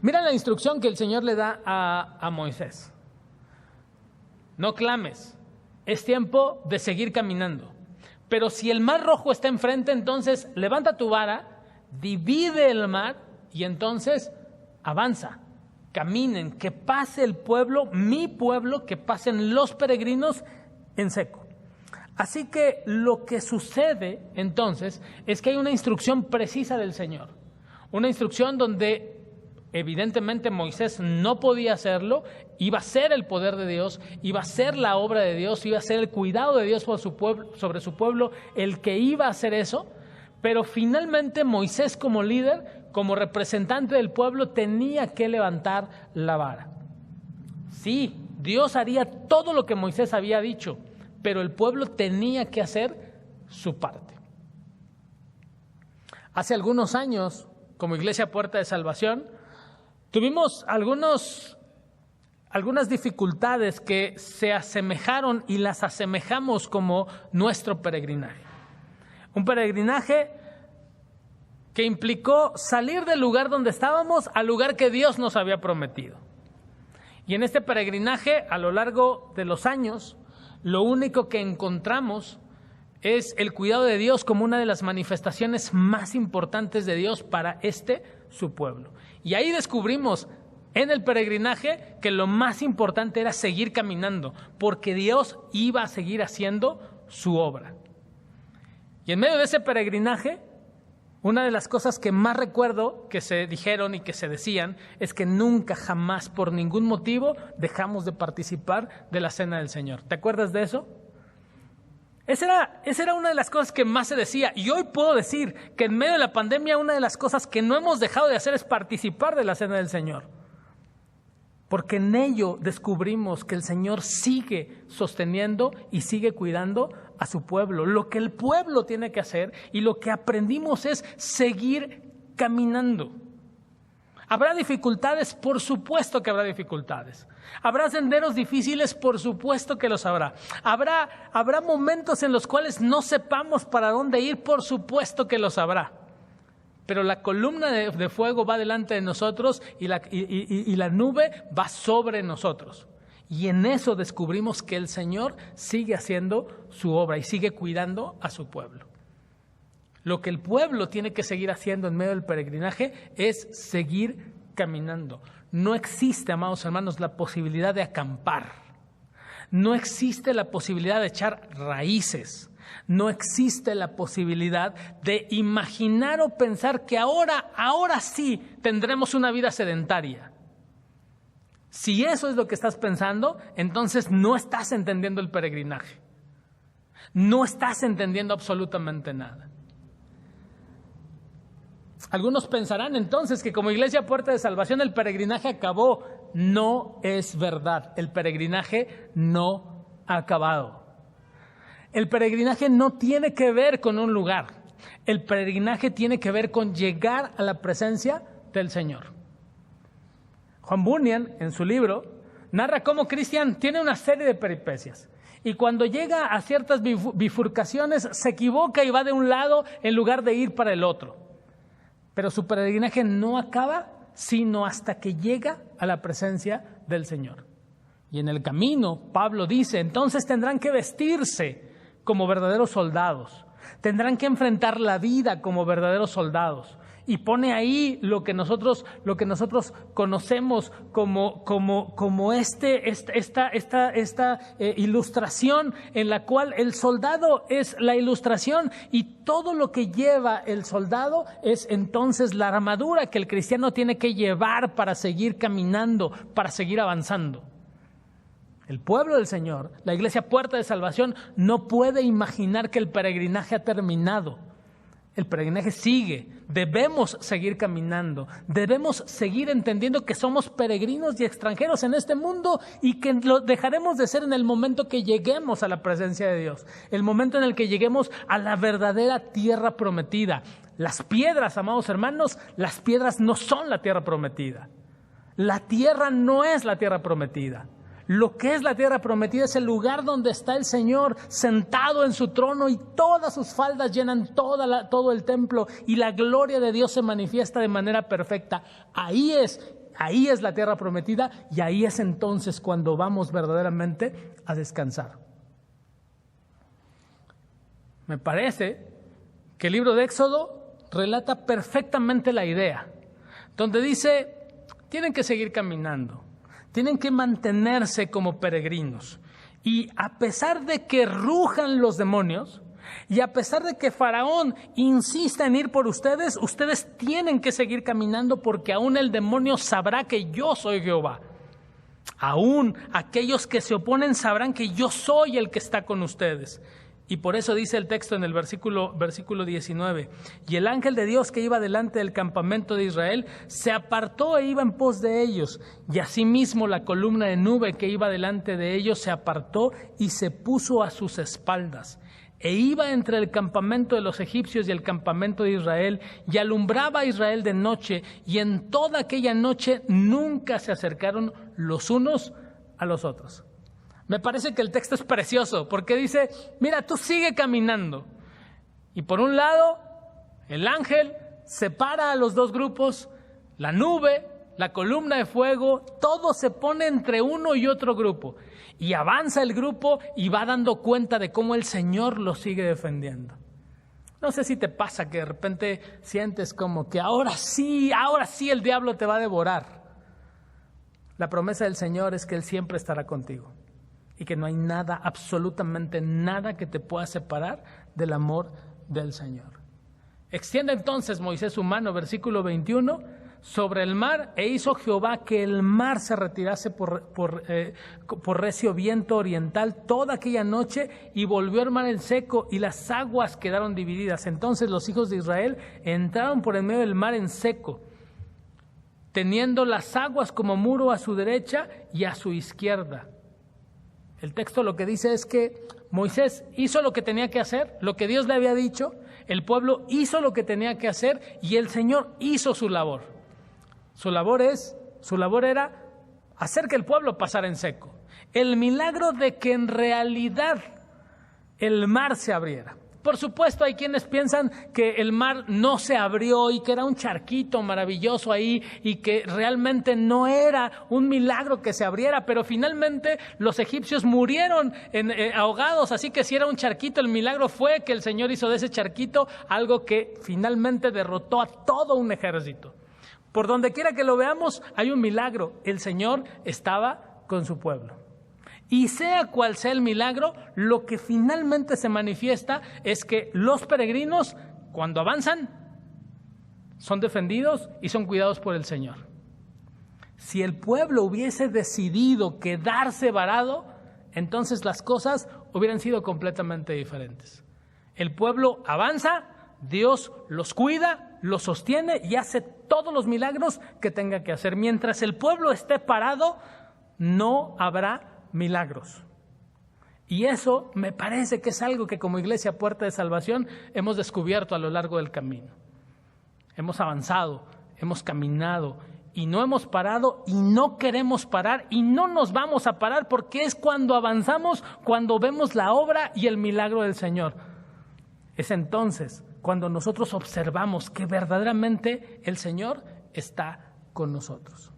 Mira la instrucción que el Señor le da a Moisés. No clames, es tiempo de seguir caminando. Pero si el mar rojo está enfrente, entonces levanta tu vara, divide el mar y entonces avanza, caminen, que pase el pueblo, mi pueblo, que pasen los peregrinos en seco. Así que lo que sucede entonces es que hay una instrucción precisa del Señor, una instrucción donde evidentemente Moisés no podía hacerlo, iba a ser el poder de Dios, iba a ser la obra de Dios, iba a ser el cuidado de Dios sobre su pueblo el que iba a hacer eso, pero finalmente Moisés como líder, como representante del pueblo, tenía que levantar la vara. Sí, Dios haría todo lo que Moisés había dicho, pero el pueblo tenía que hacer su parte. Hace algunos años, como Iglesia Puerta de Salvación, tuvimos algunas dificultades que se asemejaron y las asemejamos como nuestro peregrinaje. Un peregrinaje que implicó salir del lugar donde estábamos al lugar que Dios nos había prometido. Y en este peregrinaje, a lo largo de los años, lo único que encontramos es el cuidado de Dios como una de las manifestaciones más importantes de Dios para su pueblo. Y ahí descubrimos en el peregrinaje que lo más importante era seguir caminando, porque Dios iba a seguir haciendo su obra. Y en medio de ese peregrinaje, una de las cosas que más recuerdo que se dijeron y que se decían es que nunca, jamás, por ningún motivo, dejamos de participar de la Cena del Señor. ¿Te acuerdas de eso? Esa era una de las cosas que más se decía. Y hoy puedo decir que en medio de la pandemia una de las cosas que no hemos dejado de hacer es participar de la Cena del Señor. Porque en ello descubrimos que el Señor sigue sosteniendo y sigue cuidando a su pueblo. Lo que el pueblo tiene que hacer y lo que aprendimos es seguir caminando. ¿Habrá dificultades? Por supuesto que habrá dificultades. ¿Habrá senderos difíciles? Por supuesto que los habrá. ¿Habrá momentos en los cuales no sepamos para dónde ir? Por supuesto que los habrá. Pero la columna de fuego va delante de nosotros y la nube va sobre nosotros. Y en eso descubrimos que el Señor sigue haciendo su obra y sigue cuidando a su pueblo. Lo que el pueblo tiene que seguir haciendo en medio del peregrinaje es seguir caminando. No existe, amados hermanos, la posibilidad de acampar. No existe la posibilidad de echar raíces. No existe la posibilidad de imaginar o pensar que ahora sí tendremos una vida sedentaria. Si eso es lo que estás pensando, entonces no estás entendiendo el peregrinaje. No estás entendiendo absolutamente nada. Algunos pensarán entonces que como Iglesia Puerta de Salvación el peregrinaje acabó. No es verdad. El peregrinaje no ha acabado. El peregrinaje no tiene que ver con un lugar. El peregrinaje tiene que ver con llegar a la presencia del Señor. Juan Bunyan, en su libro, narra cómo Cristian tiene una serie de peripecias. Y cuando llega a ciertas bifurcaciones, se equivoca y va de un lado en lugar de ir para el otro. Pero su peregrinaje no acaba sino hasta que llega a la presencia del Señor. Y en el camino, Pablo dice, entonces tendrán que vestirse como verdaderos soldados. Tendrán que enfrentar la vida como verdaderos soldados. Y pone ahí lo que nosotros conocemos como esta ilustración en la cual el soldado es la ilustración y todo lo que lleva el soldado es entonces la armadura que el cristiano tiene que llevar para seguir caminando, para seguir avanzando. El pueblo del Señor, la Iglesia Puerta de Salvación, no puede imaginar que el peregrinaje ha terminado. El peregrinaje sigue, debemos seguir caminando, debemos seguir entendiendo que somos peregrinos y extranjeros en este mundo y que lo dejaremos de ser en el momento que lleguemos a la presencia de Dios, el momento en el que lleguemos a la verdadera tierra prometida. Las piedras, amados hermanos, las piedras no son la tierra prometida. La tierra no es la tierra prometida. Lo que es la tierra prometida es el lugar donde está el Señor sentado en su trono y todas sus faldas llenan todo el templo y la gloria de Dios se manifiesta de manera perfecta. Ahí es la tierra prometida y ahí es entonces cuando vamos verdaderamente a descansar. Me parece que el libro de Éxodo relata perfectamente la idea, donde dice, tienen que seguir caminando. Tienen que mantenerse como peregrinos. Y a pesar de que rujan los demonios, y a pesar de que Faraón insista en ir por ustedes, ustedes tienen que seguir caminando porque aún el demonio sabrá que yo soy Jehová. Aún aquellos que se oponen sabrán que yo soy el que está con ustedes. Y por eso dice el texto en el versículo 19, y el ángel de Dios que iba delante del campamento de Israel se apartó e iba en pos de ellos, y asimismo la columna de nube que iba delante de ellos se apartó y se puso a sus espaldas, e iba entre el campamento de los egipcios y el campamento de Israel, y alumbraba a Israel de noche, y en toda aquella noche nunca se acercaron los unos a los otros. Me parece que el texto es precioso porque dice, mira, tú sigue caminando. Y por un lado, el ángel separa a los dos grupos, la nube, la columna de fuego, todo se pone entre uno y otro grupo. Y avanza el grupo y va dando cuenta de cómo el Señor lo sigue defendiendo. No sé si te pasa que de repente sientes como que ahora sí el diablo te va a devorar. La promesa del Señor es que Él siempre estará contigo y que no hay nada, absolutamente nada que te pueda separar del amor del Señor. Extiende entonces Moisés su mano, versículo 21, sobre el mar, e hizo Jehová que el mar se retirase por recio viento oriental toda aquella noche, y volvió el mar en seco, y las aguas quedaron divididas. Entonces los hijos de Israel entraron por el medio del mar en seco, teniendo las aguas como muro a su derecha y a su izquierda. El texto lo que dice es que Moisés hizo lo que tenía que hacer, lo que Dios le había dicho, el pueblo hizo lo que tenía que hacer y el Señor hizo su labor. Su labor era hacer que el pueblo pasara en seco. El milagro de que en realidad el mar se abriera. Por supuesto, hay quienes piensan que el mar no se abrió y que era un charquito maravilloso ahí y que realmente no era un milagro que se abriera, pero finalmente los egipcios murieron ahogados, así que si era un charquito, el milagro fue que el Señor hizo de ese charquito algo que finalmente derrotó a todo un ejército. Por donde quiera que lo veamos, hay un milagro. El Señor estaba con su pueblo. Y sea cual sea el milagro, lo que finalmente se manifiesta es que los peregrinos, cuando avanzan, son defendidos y son cuidados por el Señor. Si el pueblo hubiese decidido quedarse varado, entonces las cosas hubieran sido completamente diferentes. El pueblo avanza, Dios los cuida, los sostiene y hace todos los milagros que tenga que hacer. Mientras el pueblo esté parado, no habrá milagros. Y eso me parece que es algo que como Iglesia Puerta de Salvación hemos descubierto a lo largo del camino. Hemos avanzado, hemos caminado y no hemos parado y no queremos parar y no nos vamos a parar, porque es cuando avanzamos, cuando vemos la obra y el milagro del Señor. Es entonces cuando nosotros observamos que verdaderamente el Señor está con nosotros.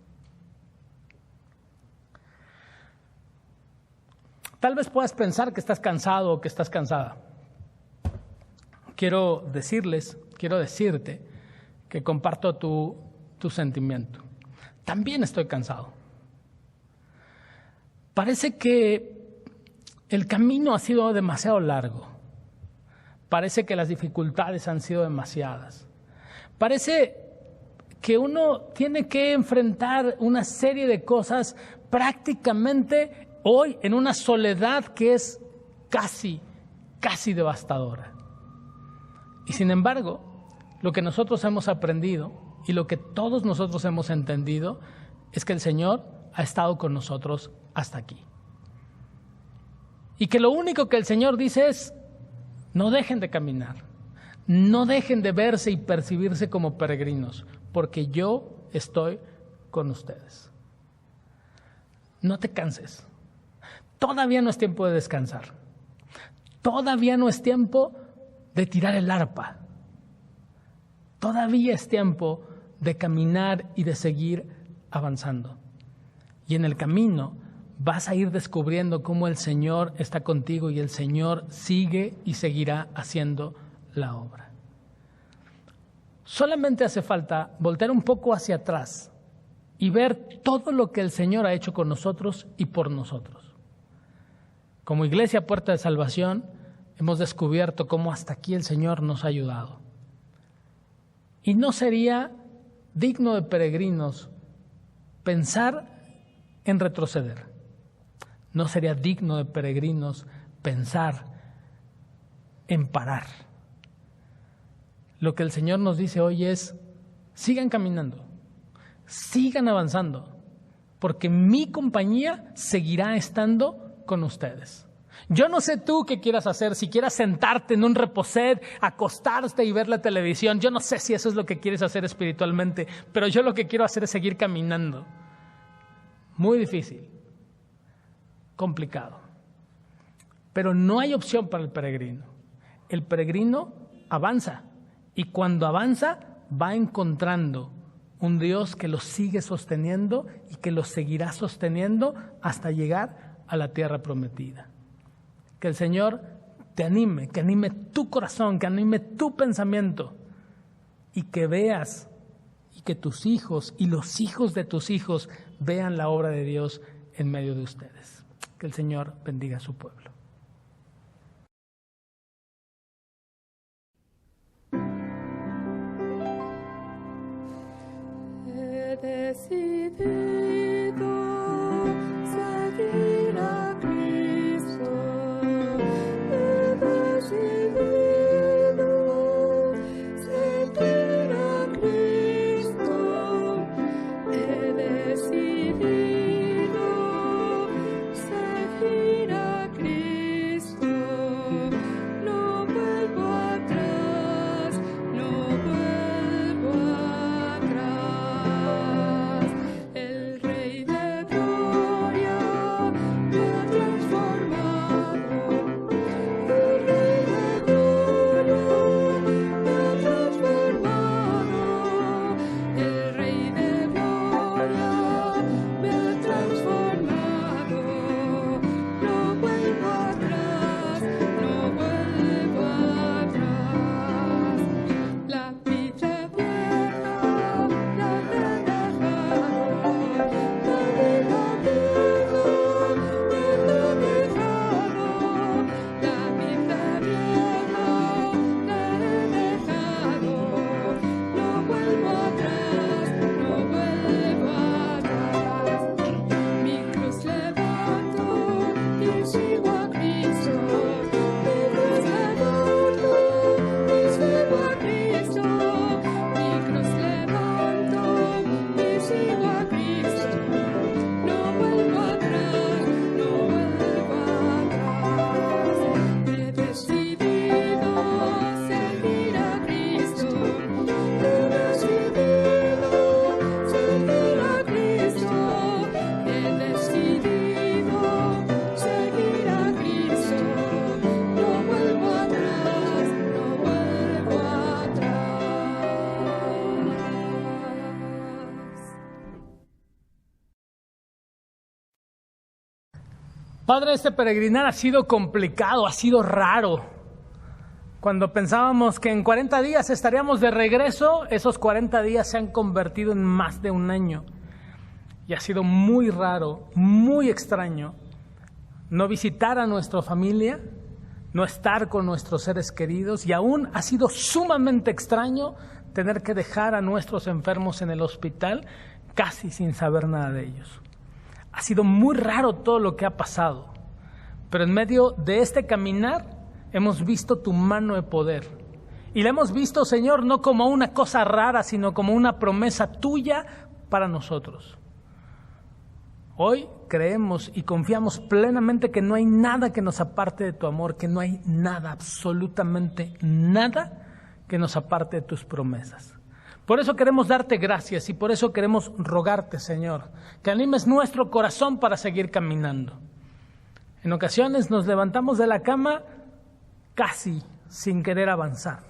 Tal vez puedas pensar que estás cansado o que estás cansada. Quiero decirte que comparto tu sentimiento. También estoy cansado. Parece que el camino ha sido demasiado largo. Parece que las dificultades han sido demasiadas. Parece que uno tiene que enfrentar una serie de cosas prácticamente hoy en una soledad que es casi devastadora. Y sin embargo, lo que nosotros hemos aprendido y lo que todos nosotros hemos entendido es que el Señor ha estado con nosotros hasta aquí. Y que lo único que el Señor dice es: no dejen de caminar, no dejen de verse y percibirse como peregrinos, porque yo estoy con ustedes. No te canses. Todavía no es tiempo de descansar. Todavía no es tiempo de tirar el arpa. Todavía es tiempo de caminar y de seguir avanzando. Y en el camino vas a ir descubriendo cómo el Señor está contigo y el Señor sigue y seguirá haciendo la obra. Solamente hace falta voltear un poco hacia atrás y ver todo lo que el Señor ha hecho con nosotros y por nosotros. Como Iglesia Puerta de Salvación, hemos descubierto cómo hasta aquí el Señor nos ha ayudado. Y no sería digno de peregrinos pensar en retroceder. No sería digno de peregrinos pensar en parar. Lo que el Señor nos dice hoy es: sigan caminando, sigan avanzando, porque mi compañía seguirá estando con ustedes. Yo no sé tú qué quieras hacer, si quieras sentarte en un reposet, acostarte y ver la televisión. Yo no sé si eso es lo que quieres hacer espiritualmente, pero yo lo que quiero hacer es seguir caminando. Muy difícil, complicado, pero no hay opción para el peregrino. El peregrino avanza y cuando avanza va encontrando un Dios que los sigue sosteniendo y que los seguirá sosteniendo hasta llegar a la tierra prometida. Que el Señor te anime, que anime tu corazón, que anime tu pensamiento y que veas y que tus hijos y los hijos de tus hijos vean la obra de Dios en medio de ustedes. Que el Señor bendiga a su pueblo. He decidido seguir a Cristo. He decidido seguir a Cristo. He decidido seguir a Cristo. No vuelvo atrás, no vuelvo atrás. El Rey de Gloria me ha transformado. El Rey de Gloria me ha transformado. El Rey de Gloria me ha transformado. No vuelvo atrás, no vuelvo atrás. La vida vieja la he dejado. La vida vieja la he dejado. La vida vieja la he dejado. No vuelvo atrás, no vuelvo atrás. Mi cruz levanto y sigo a Cristo. Mi cruz levanto y sigo a Cristo. Mi cruz levanto y sigo a Cristo. No vuelvo atrás, no vuelvo atrás. He decidido seguir a Cristo. He decidido seguir a Cristo. He decidido seguir a Cristo. No vuelvo atrás, no vuelvo atrás. Padre, este peregrinar ha sido complicado, ha sido raro. Cuando pensábamos que en 40 días estaríamos de regreso, esos 40 días se han convertido en más de un año. Y ha sido muy raro, muy extraño no visitar a nuestra familia, no estar con nuestros seres queridos, y aún ha sido sumamente extraño tener que dejar a nuestros enfermos en el hospital casi sin saber nada de ellos. Ha sido muy raro todo lo que ha pasado, pero en medio de este caminar hemos visto tu mano de poder. Y la hemos visto, Señor, no como una cosa rara, sino como una promesa tuya para nosotros. Hoy creemos y confiamos plenamente que no hay nada que nos aparte de tu amor, que no hay nada, absolutamente nada que nos aparte de tus promesas. Por eso queremos darte gracias y por eso queremos rogarte, Señor, que animes nuestro corazón para seguir caminando. En ocasiones nos levantamos de la cama casi sin querer avanzar.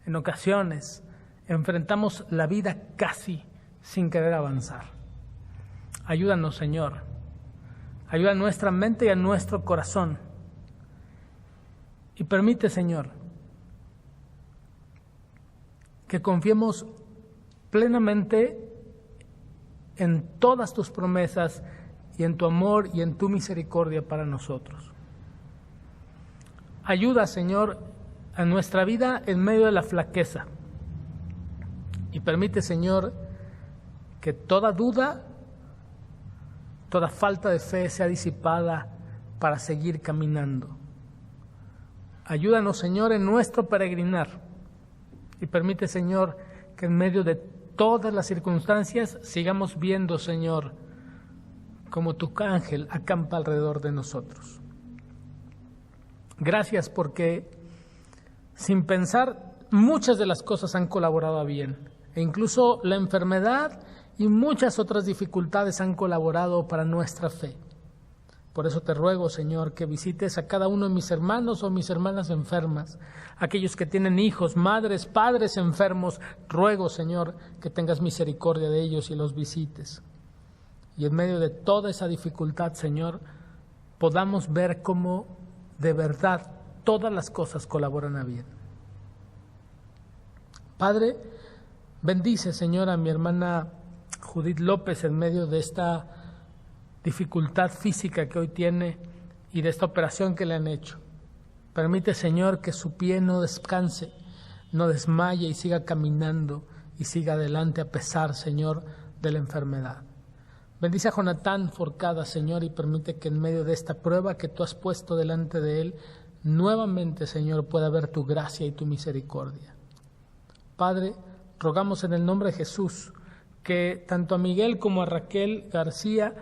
En ocasiones enfrentamos la vida casi sin querer avanzar. Ayúdanos, Señor. Ayuda a nuestra mente y a nuestro corazón. Y permite, Señor, que confiemos plenamente en todas tus promesas y en tu amor y en tu misericordia para nosotros. Ayuda, Señor, a nuestra vida en medio de la flaqueza. Y permite, Señor, que toda duda, toda falta de fe sea disipada para seguir caminando. Ayúdanos, Señor, en nuestro peregrinar. Y permite, Señor, que en medio de todas las circunstancias sigamos viendo, Señor, como tu ángel acampa alrededor de nosotros. Gracias porque, sin pensar, muchas de las cosas han colaborado a bien. E incluso la enfermedad y muchas otras dificultades han colaborado para nuestra fe. Por eso te ruego, Señor, que visites a cada uno de mis hermanos o mis hermanas enfermas, aquellos que tienen hijos, madres, padres enfermos. Ruego, Señor, que tengas misericordia de ellos y los visites. Y en medio de toda esa dificultad, Señor, podamos ver cómo de verdad todas las cosas colaboran a bien. Padre, Bendice, Señor, a mi hermana Judith López en medio de esta dificultad física que hoy tiene y de esta operación que le han hecho. Permite, Señor, que su pie no descanse, no desmaye y siga caminando y siga adelante a pesar, Señor, de la enfermedad. Bendice a Jonatán Forcada, Señor, y permite que en medio de esta prueba que tú has puesto delante de él, nuevamente, Señor, pueda ver tu gracia y tu misericordia. Padre, rogamos en el nombre de Jesús que tanto a Miguel como a Raquel García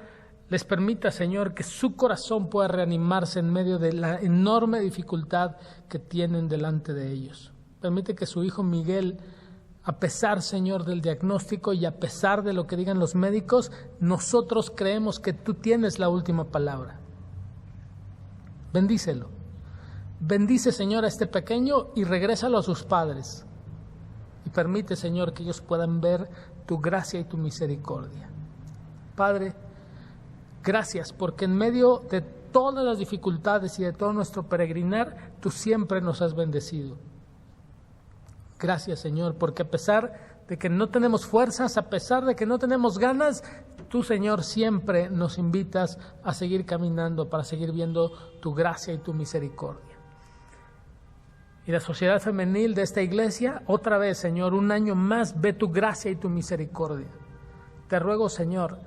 les permita, Señor, que su corazón pueda reanimarse en medio de la enorme dificultad que tienen delante de ellos. Permite que su hijo Miguel, a pesar, Señor, del diagnóstico y a pesar de lo que digan los médicos, nosotros creemos que tú tienes la última palabra. Bendícelo. Bendice, Señor, a este pequeño y regrésalo a sus padres. Y permite, Señor, que ellos puedan ver tu gracia y tu misericordia. Padre, gracias porque en medio de todas las dificultades y de todo nuestro peregrinar, tú siempre nos has bendecido. Gracias, Señor, porque a pesar de que no tenemos fuerzas, a pesar de que no tenemos ganas, tú, Señor, siempre nos invitas a seguir caminando para seguir viendo tu gracia y tu misericordia. Y la sociedad femenil de esta iglesia, otra vez, Señor, un año más ve tu gracia y tu misericordia. Te ruego, Señor,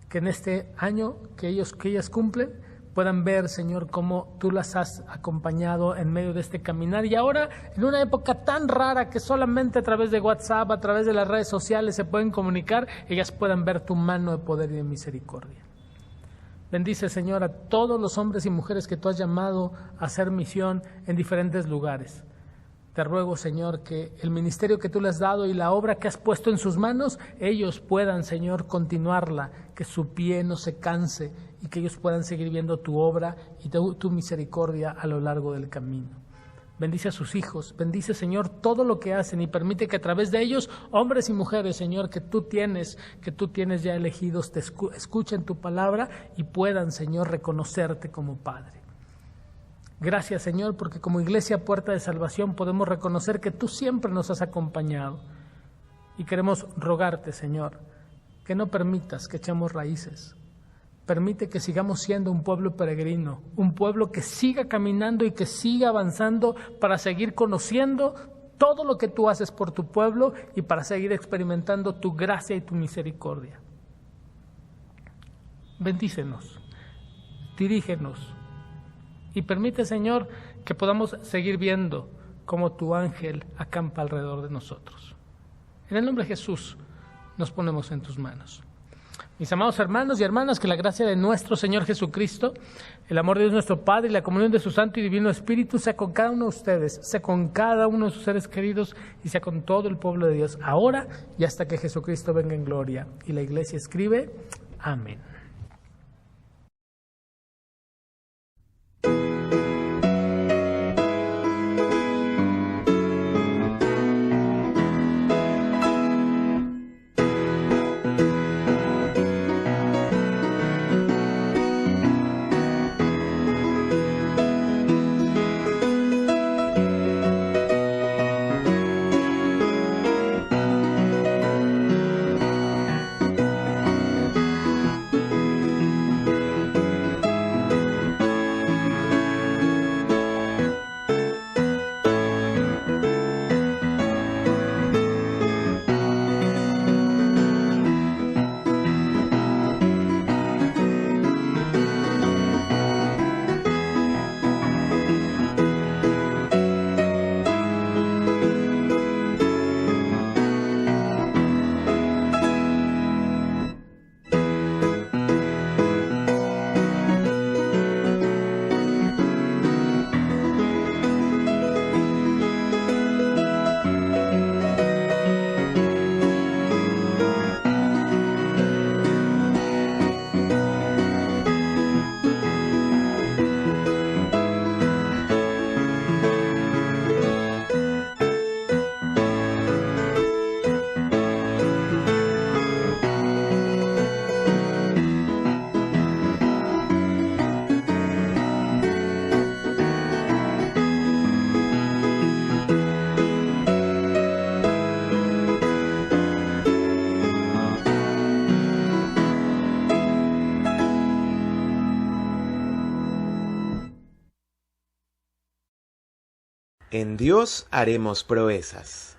que en este año que ellas cumplen, puedan ver, Señor, cómo tú las has acompañado en medio de este caminar. Y ahora, en una época tan rara que solamente a través de WhatsApp, a través de las redes sociales se pueden comunicar, ellas puedan ver tu mano de poder y de misericordia. Bendice, Señor, a todos los hombres y mujeres que tú has llamado a hacer misión en diferentes lugares. Te ruego, Señor, que el ministerio que tú les has dado y la obra que has puesto en sus manos, ellos puedan, Señor, continuarla, que su pie no se canse y que ellos puedan seguir viendo tu obra y tu misericordia a lo largo del camino. Bendice a sus hijos, bendice, Señor, todo lo que hacen y permite que a través de ellos, hombres y mujeres, Señor, que tú tienes ya elegidos, te escuchen tu palabra y puedan, Señor, reconocerte como Padre. Gracias, Señor, porque como Iglesia Puerta de Salvación podemos reconocer que tú siempre nos has acompañado y queremos rogarte, Señor, que no permitas que echemos raíces. Permite que sigamos siendo un pueblo peregrino, un pueblo que siga caminando y que siga avanzando para seguir conociendo todo lo que tú haces por tu pueblo y para seguir experimentando tu gracia y tu misericordia. Bendícenos, dirígenos. Y permite, Señor, que podamos seguir viendo cómo tu ángel acampa alrededor de nosotros. En el nombre de Jesús nos ponemos en tus manos. Mis amados hermanos y hermanas, que la gracia de nuestro Señor Jesucristo, el amor de Dios nuestro Padre y la comunión de su Santo y Divino Espíritu sea con cada uno de ustedes, sea con cada uno de sus seres queridos y sea con todo el pueblo de Dios, ahora y hasta que Jesucristo venga en gloria. Y la Iglesia escribe, amén. En Dios haremos proezas.